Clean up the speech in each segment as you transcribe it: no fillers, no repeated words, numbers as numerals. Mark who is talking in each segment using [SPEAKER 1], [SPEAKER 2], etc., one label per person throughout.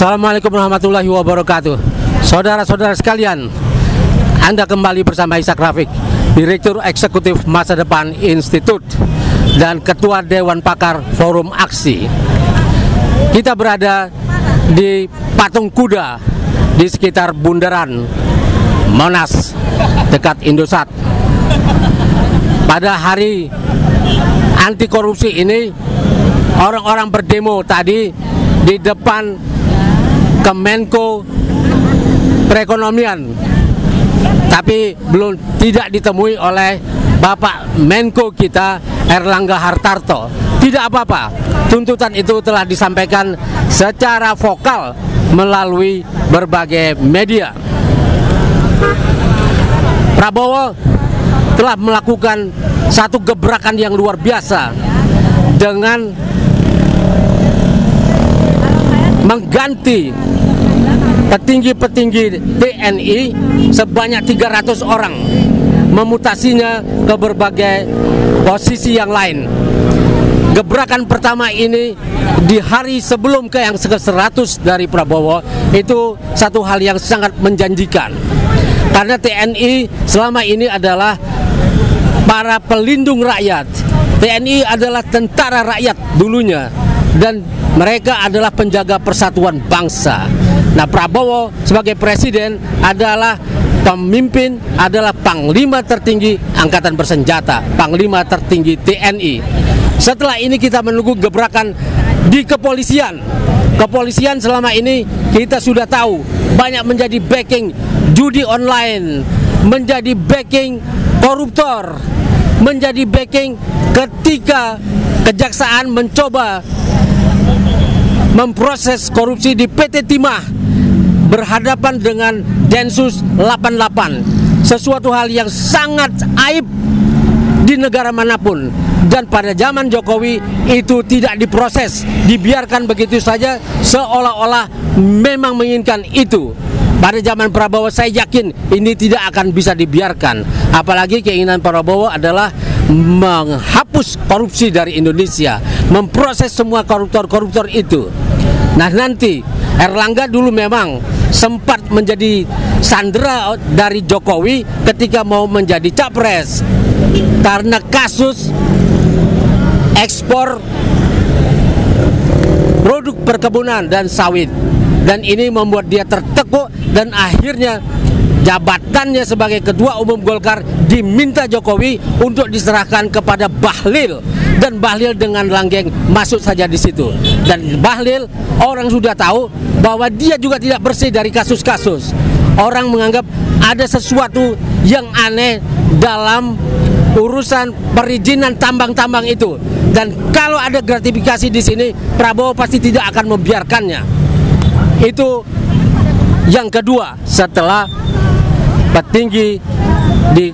[SPEAKER 1] Assalamualaikum warahmatullahi wabarakatuh. Saudara-saudara sekalian, Anda kembali bersama Ishak Rafiq, Direktur Eksekutif Masa Depan Institute dan Ketua Dewan Pakar Forum Aksi. Kita berada di patung kuda di sekitar bundaran Monas dekat Indosat. Pada hari anti korupsi ini, orang-orang berdemo tadi di depan Kemenko Perekonomian, tapi tidak ditemui oleh Bapak Menko kita Erlangga Hartarto. Tidak apa-apa, tuntutan itu telah disampaikan secara vokal melalui berbagai media. Prabowo telah melakukan satu gebrakan yang luar biasa dengan mengganti petinggi-petinggi TNI sebanyak 300 orang, memutasinya ke berbagai posisi yang lain. Gebrakan pertama ini di hari sebelum ke yang ke-100 dari Prabowo itu satu hal yang sangat menjanjikan, karena TNI selama ini adalah para pelindung rakyat. TNI adalah tentara rakyat dulunya, dan mereka adalah penjaga persatuan bangsa. Nah, Prabowo sebagai presiden adalah pemimpin, adalah panglima tertinggi angkatan bersenjata, panglima tertinggi TNI. Setelah ini kita menunggu gebrakan di kepolisian. Kepolisian selama ini kita sudah tahu banyak menjadi backing judi online, menjadi backing koruptor, menjadi backing ketika kejaksaan mencoba memproses korupsi di PT Timah berhadapan dengan Densus 88, sesuatu hal yang sangat aib di negara manapun. Dan pada zaman Jokowi itu tidak diproses, dibiarkan begitu saja seolah-olah memang menginginkan itu. Pada zaman Prabowo saya yakin ini tidak akan bisa dibiarkan. Apalagi keinginan Prabowo adalah menghapus korupsi dari Indonesia, memproses semua koruptor-koruptor itu. Nah, nanti Erlangga dulu memang sempat menjadi sandera dari Jokowi ketika mau menjadi capres karena kasus ekspor produk perkebunan dan sawit, dan ini membuat dia tertekuk dan akhirnya jabatannya sebagai Ketua Umum Golkar diminta Jokowi untuk diserahkan kepada Bahlil, dan Bahlil dengan langgeng masuk saja di situ. Dan Bahlil orang sudah tahu bahwa dia juga tidak bersih dari kasus-kasus. Orang menganggap ada sesuatu yang aneh dalam urusan perizinan tambang-tambang itu. Dan kalau ada gratifikasi di sini, Prabowo pasti tidak akan membiarkannya. Itu yang kedua setelah petinggi di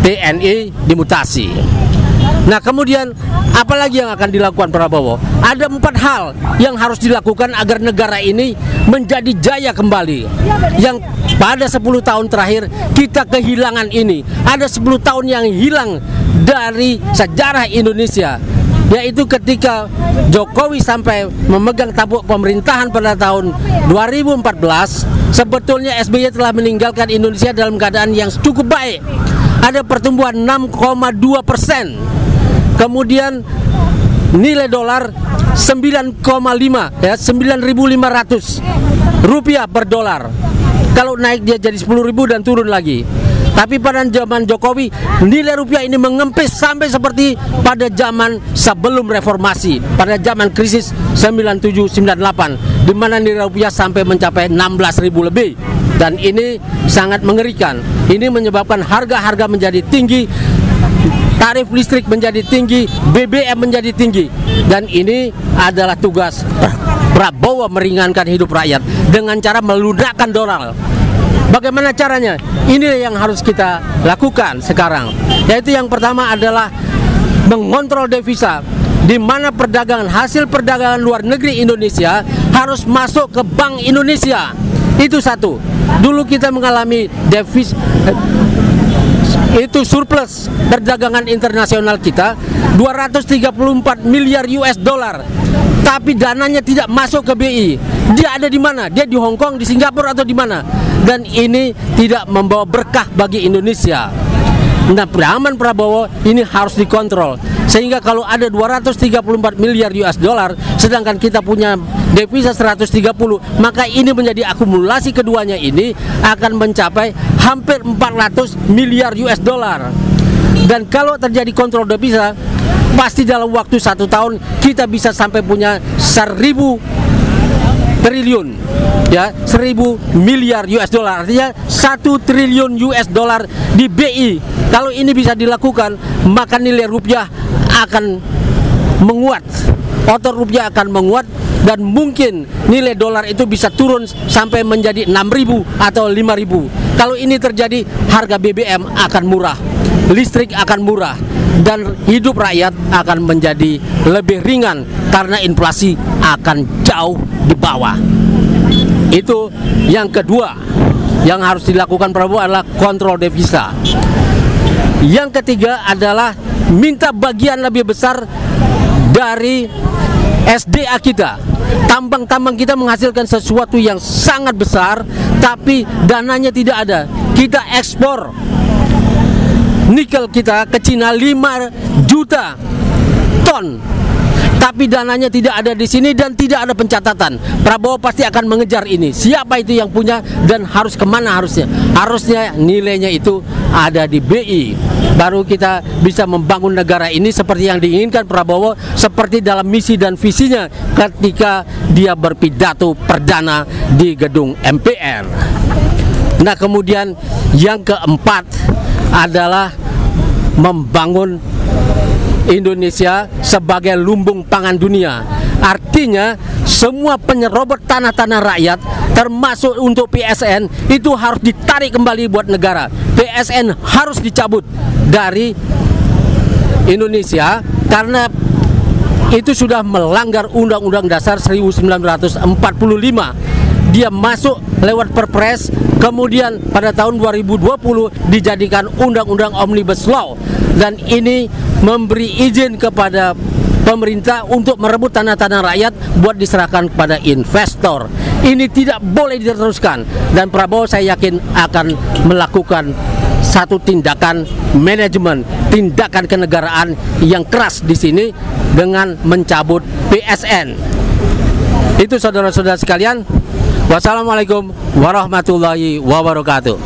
[SPEAKER 1] TNI dimutasi. Nah, kemudian apalagi yang akan dilakukan Prabowo? Ada 4 hal yang harus dilakukan agar negara ini menjadi jaya kembali. Yang pada 10 tahun terakhir kita kehilangan ini. Ada 10 tahun yang hilang dari sejarah Indonesia, yaitu ketika Jokowi sampai memegang tampuk pemerintahan pada tahun 2014, sebetulnya SBY telah meninggalkan Indonesia dalam keadaan yang cukup baik. Ada pertumbuhan 6,2%. Kemudian nilai dolar 9,5 ya, 9.500 rupiah per dolar. Kalau naik dia jadi 10.000 dan turun lagi. Tapi pada zaman Jokowi nilai rupiah ini mengempis sampai seperti pada zaman sebelum reformasi, pada zaman krisis 97-98, di mana nilai rupiah sampai mencapai 16.000 lebih. Dan ini sangat mengerikan. Ini menyebabkan harga-harga menjadi tinggi, tarif listrik menjadi tinggi, BBM menjadi tinggi. Dan ini adalah tugas Prabowo meringankan hidup rakyat dengan cara melunakkan dolar. Bagaimana caranya? Ini yang harus kita lakukan sekarang. Yaitu yang pertama adalah mengontrol devisa, di mana perdagangan hasil perdagangan luar negeri Indonesia harus masuk ke Bank Indonesia. Itu satu. Dulu kita mengalami defisit itu surplus perdagangan internasional kita 234 miliar US dollar, tapi dananya tidak masuk ke BI. Dia ada di mana? Dia di Hong Kong, di Singapura, atau di mana? Dan ini tidak membawa berkah bagi Indonesia. Nah, zaman Prabowo ini harus dikontrol, sehingga kalau ada 234 miliar US dollar sedangkan kita punya devisa 130, maka ini menjadi akumulasi keduanya ini akan mencapai hampir 400 miliar US dollar. Dan kalau terjadi kontrol devisa, pasti dalam waktu 1 tahun kita bisa sampai punya 1000 triliun, ya, 1000 miliar US dollar, artinya 1 triliun US dollar di BI. Kalau ini bisa dilakukan, maka nilai rupiah akan menguat, otot rupiah akan menguat, dan mungkin nilai dolar itu bisa turun sampai menjadi 6.000 atau 5.000. Kalau ini terjadi, harga BBM akan murah, listrik akan murah, dan hidup rakyat akan menjadi lebih ringan karena inflasi akan jauh di bawah. Itu yang kedua yang harus dilakukan Prabowo adalah kontrol devisa. Yang ketiga adalah minta bagian lebih besar dari SDA kita. Tambang-tambang kita menghasilkan sesuatu yang sangat besar, tapi dananya tidak ada. Kita ekspor nikel kita ke Cina 5 juta ton, tapi dananya tidak ada di sini dan tidak ada pencatatan. Prabowo pasti akan mengejar ini. Siapa itu yang punya dan harus kemana harusnya? Harusnya nilainya itu ada di BI. Baru kita bisa membangun negara ini seperti yang diinginkan Prabowo, seperti dalam misi dan visinya ketika dia berpidato perdana di gedung MPR. Nah, kemudian yang keempat adalah membangun Indonesia sebagai lumbung pangan dunia. Artinya semua penyerobot tanah-tanah rakyat, termasuk untuk PSN, itu harus ditarik kembali buat negara. PSN harus dicabut dari Indonesia karena itu sudah melanggar Undang-Undang Dasar 1945. Dia masuk lewat Perpres, kemudian pada tahun 2020 dijadikan Undang-Undang Omnibus Law, dan ini memberi izin kepada pemerintah untuk merebut tanah-tanah rakyat buat diserahkan kepada investor. Ini tidak boleh diteruskan, dan Prabowo saya yakin akan melakukan satu tindakan manajemen, tindakan kenegaraan yang keras di sini dengan mencabut PSN. Itu saudara-saudara sekalian. Wassalamualaikum warahmatullahi wabarakatuh.